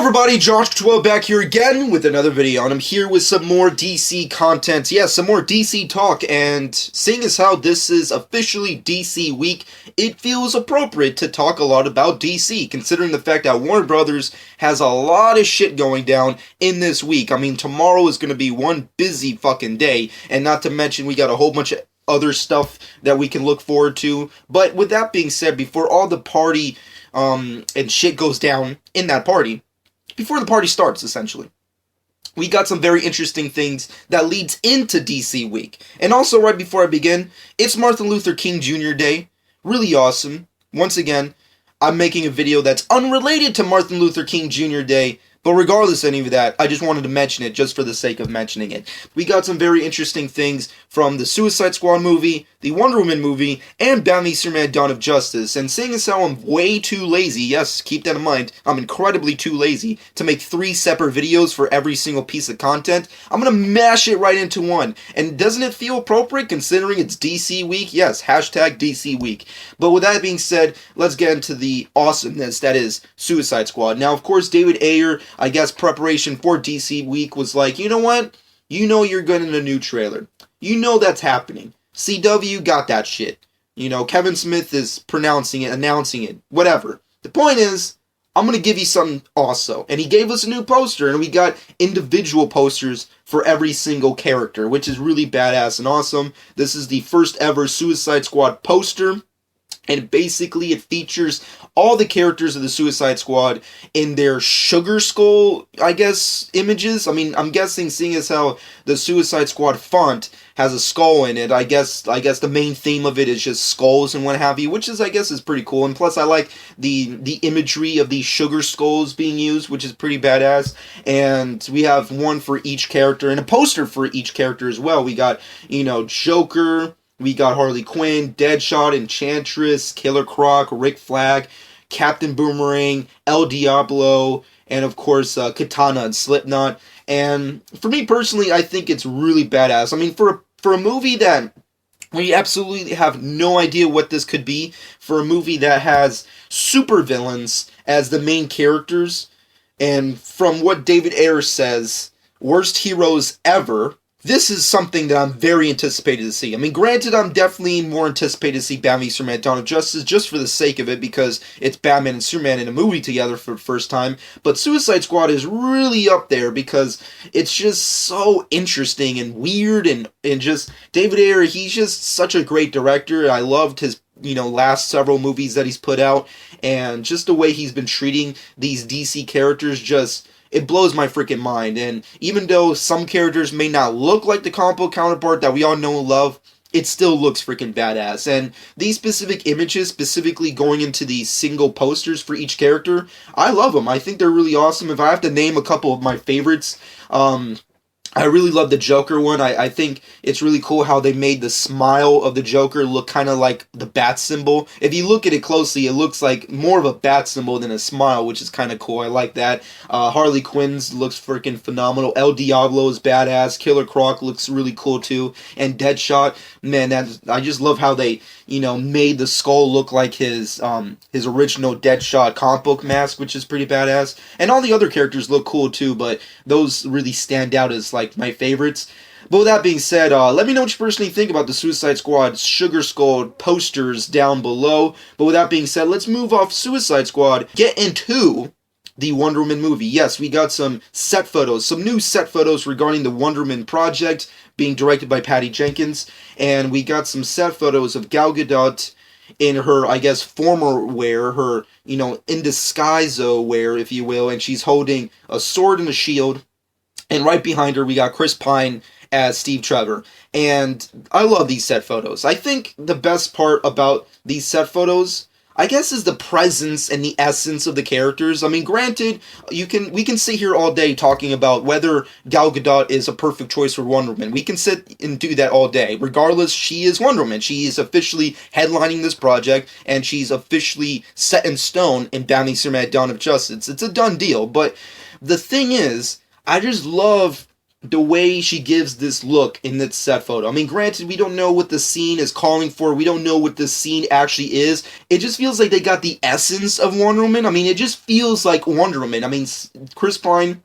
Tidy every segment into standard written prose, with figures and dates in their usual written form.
Everybody, Josh12 back here again with another video, and I'm here with some more DC content. Yeah, some more DC talk, and seeing as how this is officially DC week, it feels appropriate to talk a lot about DC, considering the fact that Warner Brothers has a lot of shit going down in this week. I mean, tomorrow is going to be one busy fucking day, and not to mention we got a whole bunch of other stuff that we can look forward to. But with that being said, before all the party and shit goes down in that party, before the party starts, essentially, we got some very interesting things that leads into DC Week. And also, right before I begin, it's Martin Luther King Jr. Day. Really awesome. Once again, I'm making a video that's unrelated to Martin Luther King Jr. Day, but regardless of any of that, I just wanted to mention it just for the sake of mentioning it. We got some very interesting things from the Suicide Squad movie, the Wonder Woman movie, and Batman v Superman: Dawn of Justice. And seeing as how I'm way too lazy, yes, keep that in mind, I'm incredibly too lazy to make 3 separate videos for every single piece of content, I'm gonna mash it right into one. And doesn't it feel appropriate considering it's DC Week? Yes, hashtag DC Week. But with that being said, let's get into the awesomeness that is Suicide Squad. Now, of course, David Ayer, I guess preparation for DC Week, was like, you know what? You know you're getting a new trailer. You know that's happening. CW got that shit. You know, Kevin Smith is pronouncing it, announcing it, whatever. The point is, I'm going to give you something also. And he gave us a new poster, and we got individual posters for every single character, which is really badass and awesome. This is the first ever Suicide Squad poster. And basically it features all the characters of the Suicide Squad in their Sugar Skull, I guess, images. I mean, I'm guessing, seeing as how the Suicide Squad font has a skull in it, I guess the main theme of it is just skulls and what have you, which is, I guess, is pretty cool. And plus I like the imagery of these sugar skulls being used, which is pretty badass. And we have one for each character and a poster for each character as well. We got, you know, Joker, we got Harley Quinn, Deadshot, Enchantress, Killer Croc, Rick Flag, Captain Boomerang, El Diablo, and of course Katana and Slipknot. And for me personally, I think it's really badass. I mean, for a movie that we absolutely have no idea what this could be, for a movie that has supervillains as the main characters, and from what David Ayer says, worst heroes ever, this is something that I'm very anticipated to see. I mean, granted, I'm definitely more anticipated to see Batman v Superman: Dawn of Justice just for the sake of it, because it's Batman and Superman in a movie together for the first time. But Suicide Squad is really up there because it's just so interesting and weird, and just David Ayer, he's just such a great director. I loved his, you know, last several movies that he's put out, and just the way he's been treating these DC characters, just, it blows my freaking mind. And even though some characters may not look like the comic book counterpart that we all know and love, it still looks freaking badass. And these specific images, specifically going into these single posters for each character, I love them. I think they're really awesome. If I have to name a couple of my favorites, I really love the Joker one. I think it's really cool how they made the smile of the Joker look kind of like the bat symbol. If you look at it closely, it looks like more of a bat symbol than a smile, which is kind of cool. I like that. Harley Quinn's looks freaking phenomenal. El Diablo is badass. Killer Croc looks really cool too. And Deadshot, man, I just love how they, you know, made the skull look like his original Deadshot comic book mask, which is pretty badass. And all the other characters look cool too, but those really stand out as like my favorites. But with that being said, let me know what you personally think about the Suicide Squad Sugar Skull posters down below. But with that being said, let's move off Suicide Squad, get into the Wonder Woman movie. Yes, we got some set photos, some new set photos regarding the Wonder Woman project being directed by Patty Jenkins, and we got some set photos of Gal Gadot in her, I guess, former wear, her, you know, in disguise wear, if you will, and she's holding a sword and a shield. And right behind her, we got Chris Pine as Steve Trevor. And I love these set photos. I think the best part about these set photos, I guess, is the presence and the essence of the characters. I mean, granted, we can sit here all day talking about whether Gal Gadot is a perfect choice for Wonder Woman. We can sit and do that all day. Regardless, she is Wonder Woman. She is officially headlining this project, and she's officially set in stone in Batman v Superman: Dawn of Justice. It's a done deal. But the thing is, I just love the way she gives this look in this set photo. I mean, granted, we don't know what the scene is calling for. We don't know what the scene actually is. It just feels like they got the essence of Wonder Woman. I mean, it just feels like Wonder Woman. I mean, Chris Pine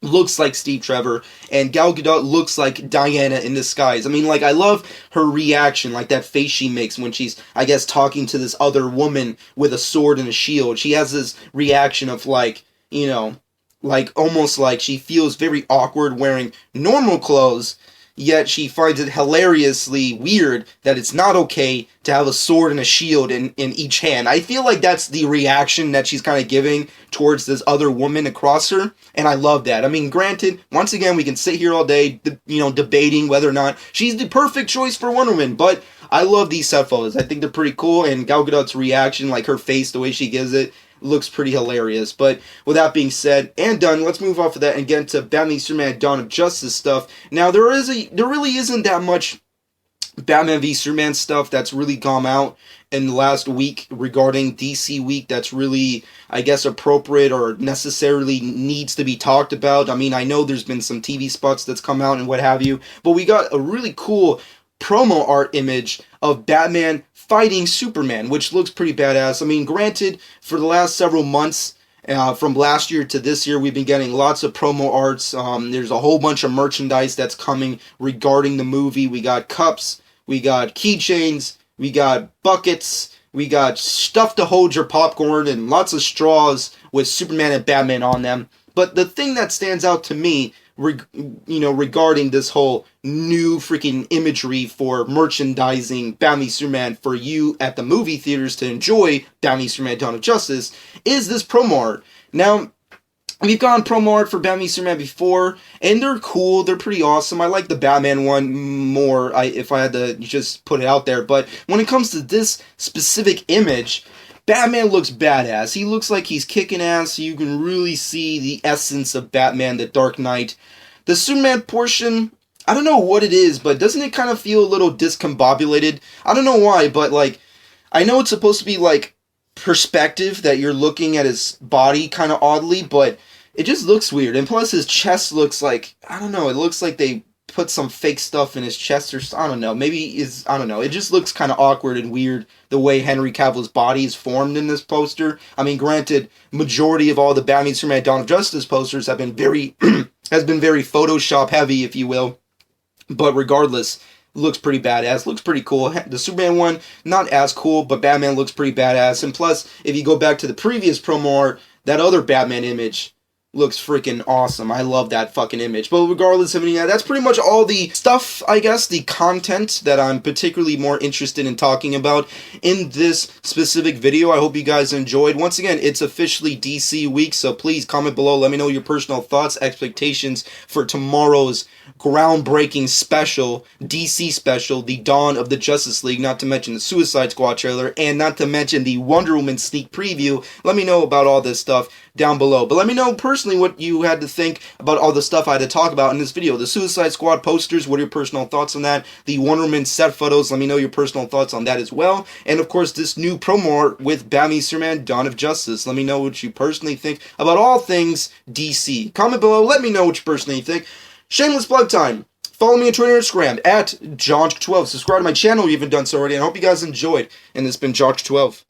looks like Steve Trevor, and Gal Gadot looks like Diana in disguise. I mean, like, I love her reaction, like that face she makes when she's, I guess, talking to this other woman with a sword and a shield. She has this reaction of, like, you know, like, almost like she feels very awkward wearing normal clothes, yet she finds it hilariously weird that it's not okay to have a sword and a shield in each hand. I feel like that's the reaction that she's kind of giving towards this other woman across her, and I love that. I mean, granted, once again, we can sit here all day, debating whether or not she's the perfect choice for Wonder Woman, but I love these set photos. I think they're pretty cool, and Gal Gadot's reaction, like her face, the way she gives it, looks pretty hilarious. But with that being said and done, let's move off of that and get into Batman v Superman Dawn of Justice stuff. Now, there really isn't that much Batman v Superman stuff that's really come out in the last week regarding DC Week that's really, I guess, appropriate or necessarily needs to be talked about. I mean, I know there's been some TV spots that's come out and what have you, but we got a really cool promo art image of Batman fighting Superman, which looks pretty badass. I mean, granted, for the last several months, from last year to this year, we've been getting lots of promo arts. There's a whole bunch of merchandise that's coming regarding the movie. We got cups, we got keychains, we got buckets, we got stuff to hold your popcorn, and lots of straws with Superman and Batman on them. But the thing that stands out to me, regarding this whole new freaking imagery for merchandising Batman v Superman for you at the movie theaters to enjoy Batman v Superman Dawn of Justice, is this promo art. Now, we've gotten promo art for Batman v Superman before, and they're cool, they're pretty awesome. I like the Batman one more, if I had to just put it out there, but when it comes to this specific image, Batman looks badass. He looks like he's kicking ass. You can really see the essence of Batman, the Dark Knight. The Superman portion, I don't know what it is, but doesn't it kind of feel a little discombobulated? I don't know why, but, like, I know it's supposed to be, like, perspective that you're looking at his body kind of oddly, but it just looks weird. And plus his chest looks like, I don't know, it looks like they put some fake stuff in his chest, or I don't know, I don't know, it just looks kind of awkward and weird the way Henry Cavill's body is formed in this poster. I mean, granted, majority of all the Batman Superman Dawn of Justice posters have been very has been very Photoshop heavy, if you will, but regardless, looks pretty badass, looks pretty cool. The Superman one, not as cool, but Batman looks pretty badass, and plus, if you go back to the previous promo art, that other Batman image looks freaking awesome. I love that fucking image. But regardless of any of that, that's pretty much all the stuff, I guess, the content that I'm particularly more interested in talking about in this specific video. I hope you guys enjoyed. Once again, it's officially DC Week, so please comment below. Let me know your personal thoughts, expectations for tomorrow's groundbreaking special, DC special, the Dawn of the Justice League, not to mention the Suicide Squad trailer, and not to mention the Wonder Woman sneak preview. Let me know about all this stuff down below. But let me know personally what you had to think about all the stuff I had to talk about in this video. The Suicide Squad posters, what are your personal thoughts on that? The Wonder Woman set photos, let me know your personal thoughts on that as well. And of course, this new promo art with Batman v Superman Dawn of Justice. Let me know what you personally think about all things DC. Comment below, let me know what you personally think. Shameless plug time. Follow me on Twitter and Instagram at Jock12. Subscribe to my channel if you haven't done so already. And I hope you guys enjoyed. And this has been Jock12.